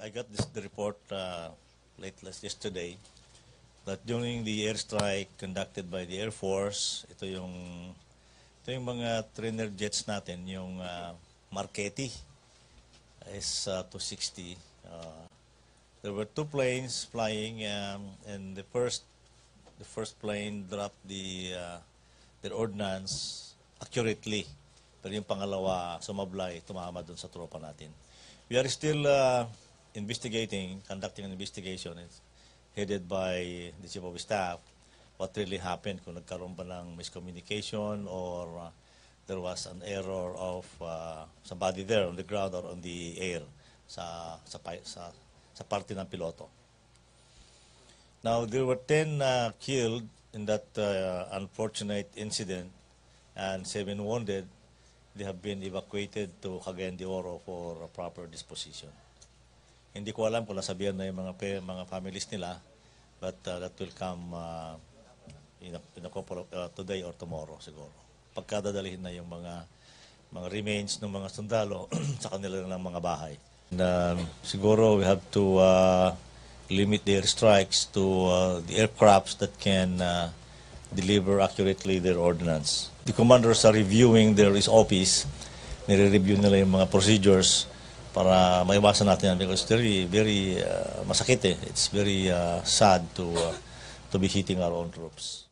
I got the report yesterday that during the airstrike conducted by the Air Force, ito yung mga trainer jets natin, yung Marchetti S-260. There were two planes flying, and the first plane dropped their ordnance accurately. Pero yung pangalawa, sumablay, tumama dun sa tropa natin. We are still conducting an investigation. It's headed by the Chief of Staff. What really happened, kung nagkaroon ba ng miscommunication or there was an error of somebody there on the ground or on the air sa parte ng piloto. Now, there were 10 killed in that unfortunate incident and 7 wounded. They have been evacuated to Cagayan de Oro for proper disposition. Hindi ko alam kung nasabihan na yung mga families nila, but that will come in a couple of, today or tomorrow siguro. Pagkadadalihin na yung mga remains ng mga sundalo sa kanila ng mga bahay. And, siguro we have to limit the airstrikes to the aircrafts that can deliver accurately their ordnance. The commanders are reviewing their office, nire-review nila yung mga procedures para maiwasan natin yan because it's very masakit eh. It's very sad to be hitting our own troops.